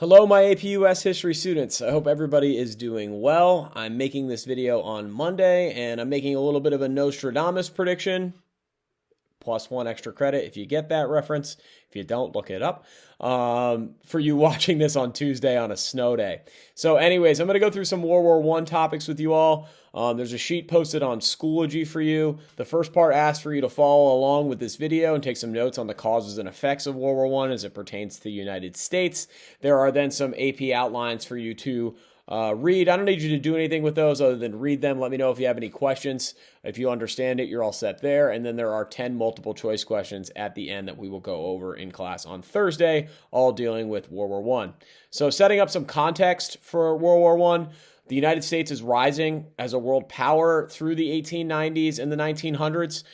Hello, my AP US history students. I hope everybody is doing well. I'm making this video on Monday, and I'm making a little bit of a Nostradamus prediction. Plus one extra credit if you get that reference. If you don't, look it up. For you watching this on Tuesday on a snow day. So anyways, I'm going to go through some World War I topics with you all. There's a sheet posted on Schoology for you. The first part asks for you to follow along with this video and take some notes on the causes and effects of World War I as it pertains to the United States. There are then some AP outlines for you to read. I don't need you to do anything with those other than read them. Let me know if you have any questions. If you understand it, you're all set there. And then there are 10 multiple choice questions at the end that we will go over in class on Thursday, all dealing with World War I. So setting up some context for World War I, the United States is rising as a world power through the 1890s and the 1900s,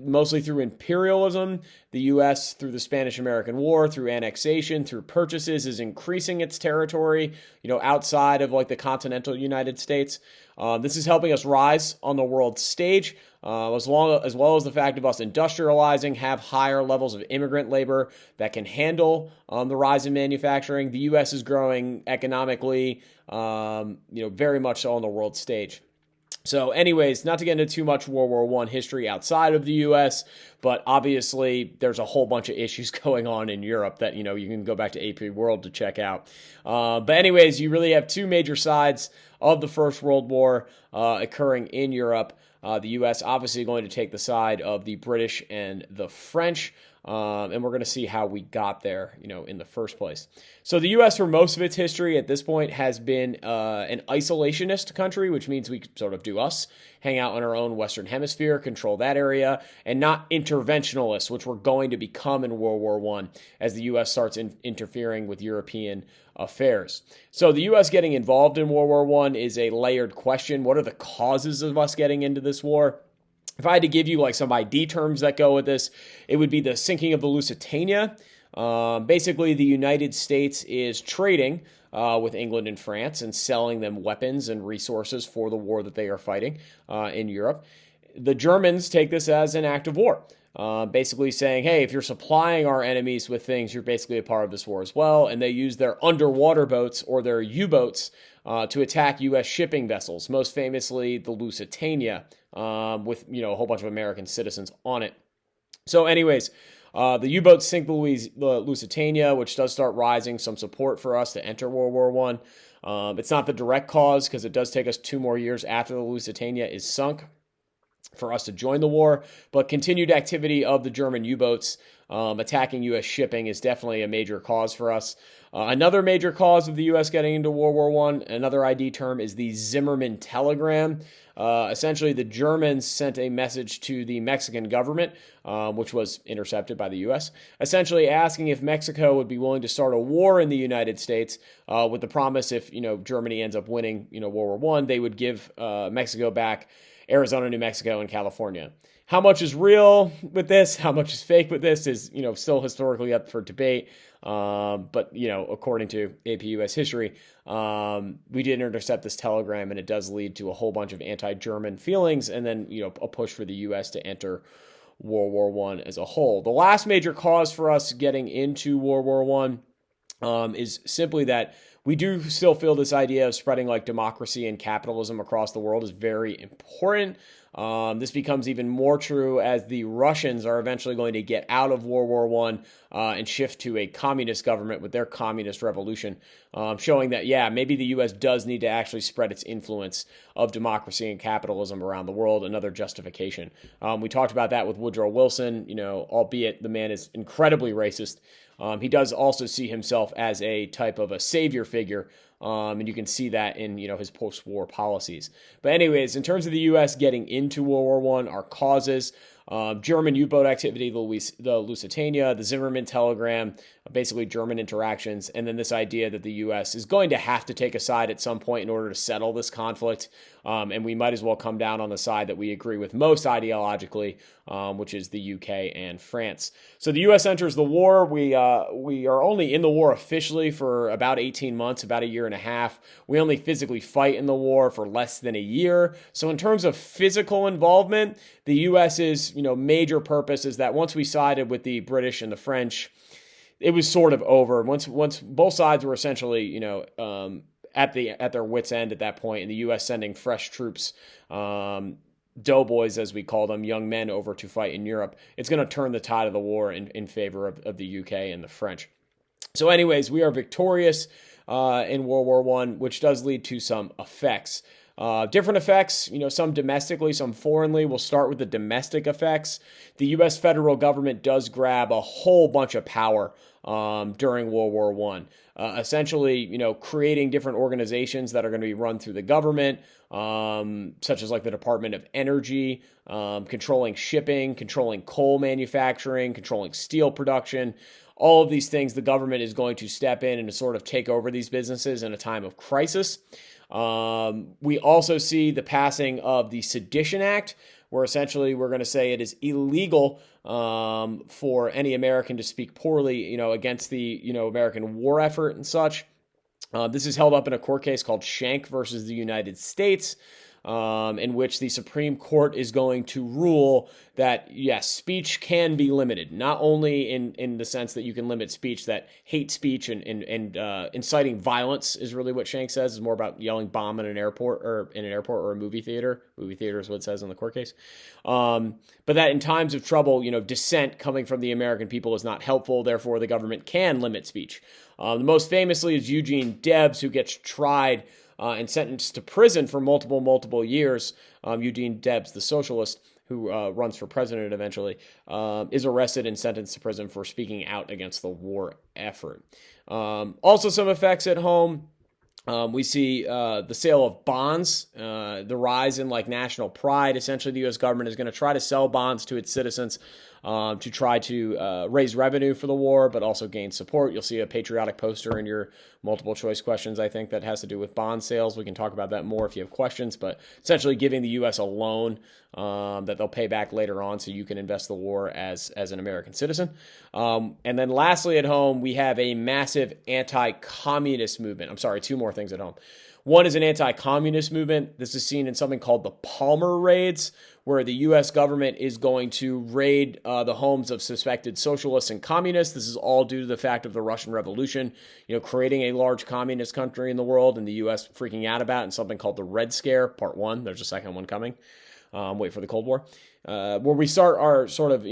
mostly through imperialism. The U.S., through the Spanish-American War, through annexation, through purchases, is increasing its territory, outside of like the continental United States. This is helping us rise on the world stage, as well as the fact of us industrializing, have higher levels of immigrant labor that can handle the rise in manufacturing. The U.S. is growing economically, very much so on the world stage. So anyways, not to get into too much World War I history outside of the U.S., but obviously there's a whole bunch of issues going on in Europe that, you can go back to AP World to check out. But anyways, you really have two major sides of the First World War occurring in Europe. The U.S. obviously going to take the side of the British and the French. And we're going to see how we got there, in the first place. So the U.S. for most of its history at this point has been an isolationist country, which means we sort of do us, hang out in our own Western Hemisphere, control that area, and not interventionalists, which we're going to become in World War I as the U.S. starts interfering with European affairs. So the U.S. getting involved in World War I is a layered question. What are the causes of us getting into this war? If I had to give you like some ID terms that go with this, it would be the sinking of the Lusitania. Basically, the United States is trading with England and France and selling them weapons and resources for the war that they are fighting in Europe. The Germans take this as an act of war. Basically saying, hey, if you're supplying our enemies with things, you're basically a part of this war as well. And they use their underwater boats or their U-boats to attack U.S. shipping vessels, most famously the Lusitania, with a whole bunch of American citizens on it. So anyways, the U-boats sink the Lusitania, which does start rising some support for us to enter World War I. It's not the direct cause because it does take us 2 more years after the Lusitania is sunk for us to join the war, but continued activity of the German U-boats attacking U.S. shipping is definitely a major cause for us. Another major cause of the U.S. getting into World War I, another ID term, is the Zimmermann telegram. Essentially, the Germans sent a message to the Mexican government, which was intercepted by the U.S., essentially asking if Mexico would be willing to start a war in the United States with the promise if, Germany ends up winning, World War I, they would give Mexico back Arizona, New Mexico, and California. How much is real with this? How much is fake with this is, still historically up for debate. But, according to AP US history, we did intercept this telegram, and it does lead to a whole bunch of anti-German feelings and then, a push for the US to enter World War I as a whole. The last major cause for us getting into World War I is simply that we do still feel this idea of spreading like democracy and capitalism across the world is very important. This becomes even more true as the Russians are eventually going to get out of World War I and shift to a communist government with their communist revolution, showing that, maybe the U.S. does need to actually spread its influence of democracy and capitalism around the world, another justification. We talked about that with Woodrow Wilson, albeit the man is incredibly racist. He does also see himself as a type of a savior figure, and you can see that in his post-war policies. But anyways, in terms of the U.S. getting into World War I, our causes, German U-boat activity, the Lusitania, the Zimmermann telegram, basically German interactions, and then this idea that the U.S. is going to have to take a side at some point in order to settle this conflict, and we might as well come down on the side that we agree with most ideologically, which is the UK and France. So the U.S. enters the war. We are only in the war officially for about 18 months, about a year and a half. We only physically fight in the war for less than a year. So in terms of physical involvement, the U.S.'s major purpose is that once we sided with the British and the French, it was sort of over. Once both sides were essentially, at their wits' end at that point, and the U.S. sending fresh troops, doughboys as we call them, young men over to fight in Europe, it's going to turn the tide of the war in favor of the UK and the French. So anyways, we are victorious in World War I, which does lead to some effects. Different effects, some domestically, some foreignly. We'll start with the domestic effects. The U.S. federal government does grab a whole bunch of power during World War I. Essentially, creating different organizations that are going to be run through the government, such as like the Department of Energy, controlling shipping, controlling coal manufacturing, controlling steel production. All of these things, the government is going to step in and to sort of take over these businesses in a time of crisis. We also see the passing of the Sedition Act, where essentially we're going to say it is illegal for any American to speak poorly, against the, American war effort and such. This is held up in a court case called Schenck versus the United States, in which the Supreme Court is going to rule that, yes, speech can be limited, not only in the sense that you can limit speech, that hate speech and inciting violence is really what Schenck says, is more about yelling bomb in an airport or a movie theater. Movie theater is what it says in the court case. But that in times of trouble, dissent coming from the American people is not helpful. Therefore, the government can limit speech. The most famously is Eugene Debs, who gets tried and sentenced to prison for multiple years. Eugene Debs, the socialist who runs for president eventually, is arrested and sentenced to prison for speaking out against the war effort. Also some effects at home. We see the sale of bonds, the rise in national pride. Essentially, the U.S. government is going to try to sell bonds to its citizens to try to raise revenue for the war, but also gain support. You'll see a patriotic poster in your multiple choice questions, I think, that has to do with bond sales. We can talk about that more if you have questions, but essentially giving the U.S. a loan that they'll pay back later on so you can invest the war as an American citizen. And then lastly at home, we have a massive anti-communist movement. I'm sorry, two more things at home. One is an anti-communist movement. This is seen in something called the Palmer Raids, where the U.S. government is going to raid the homes of suspected socialists and communists. This is all due to the fact of the Russian Revolution, creating a large communist country in the world, and the U.S. freaking out about it in something called the Red Scare, Part 1. There's a second one coming. Wait for the Cold War, where we start our sort of,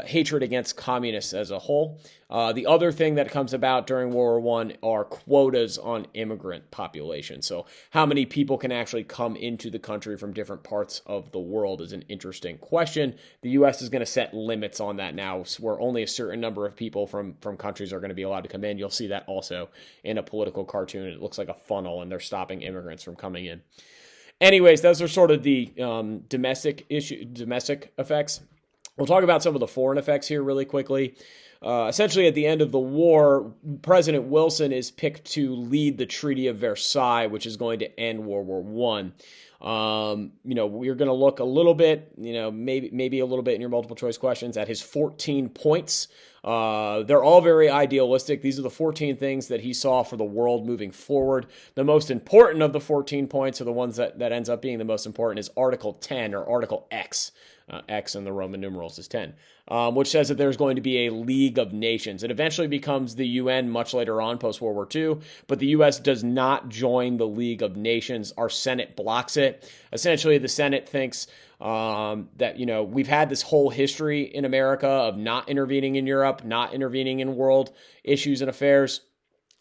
hatred against communists as a whole. The other thing that comes about during World War I are quotas on immigrant population. So how many people can actually come into the country from different parts of the world is an interesting question. The U.S. is going to set limits on that now, where only a certain number of people from countries are going to be allowed to come in. You'll see that also in a political cartoon. It looks like a funnel, and they're stopping immigrants from coming in. Anyways, those are sort of the domestic effects. We'll talk about some of the foreign effects here really quickly. Essentially, at the end of the war, President Wilson is picked to lead the Treaty of Versailles, which is going to end World War I. We're going to look a little bit, maybe a little bit in your multiple choice questions at his 14 points. They're all very idealistic. These are the 14 things that he saw for the world moving forward. The most important of the 14 points, or the ones that ends up being the most important, is Article 10 or Article X. X in the Roman numerals is 10, which says that there's going to be a League of Nations. It eventually becomes the UN much later on, post-World War II, but the U.S. does not join the League of Nations. Our Senate blocks it. Essentially, the Senate thinks that, we've had this whole history in America of not intervening in Europe, not intervening in world issues and affairs,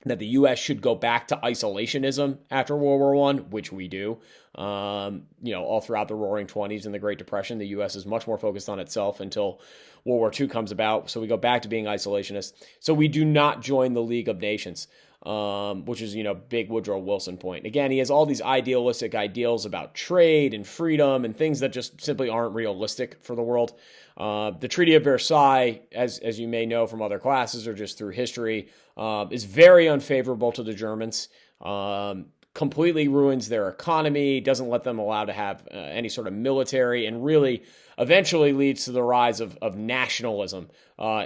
that the U.S. should go back to isolationism after World War I, which we do. All throughout the Roaring '20s and the Great Depression, the U.S. is much more focused on itself until World War II comes about. So we go back to being isolationist. So we do not join the League of Nations, which is, big Woodrow Wilson point. Again, he has all these idealistic ideals about trade and freedom and things that just simply aren't realistic for the world. The Treaty of Versailles, as you may know from other classes or just through history, is very unfavorable to the Germans. Completely ruins their economy, doesn't let them allow to have any sort of military, and really eventually leads to the rise of nationalism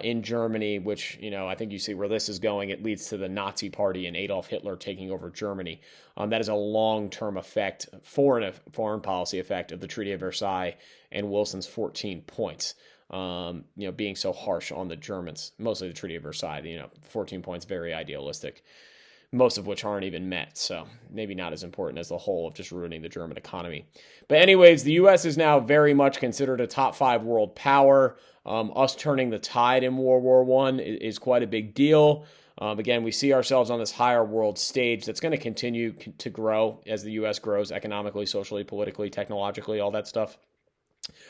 in Germany, which, I think you see where this is going. It leads to the Nazi Party and Adolf Hitler taking over Germany. That is a long-term effect, foreign policy effect of the Treaty of Versailles and Wilson's 14 points. being so harsh on the Germans, mostly the Treaty of Versailles. 14 points, very idealistic, most of which aren't even met. So maybe not as important as the whole of just ruining the German economy. But anyways, the U.S. is now very much considered a top 5 world power. Us turning the tide in World War I is quite a big deal. Again, we see ourselves on this higher world stage that's going to continue to grow as the U.S. grows economically, socially, politically, technologically, all that stuff.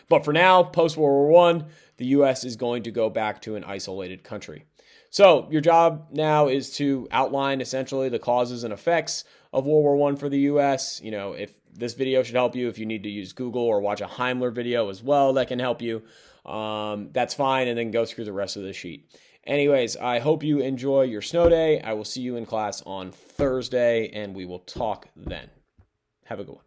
But for now, post-World War I, the U.S. is going to go back to an isolated country. So your job now is to outline essentially the causes and effects of World War I for the U.S. If this video should help you, if you need to use Google or watch a Heimler video as well, that can help you. That's fine, and then go through the rest of the sheet. Anyways, I hope you enjoy your snow day. I will see you in class on Thursday, and we will talk then. Have a good one.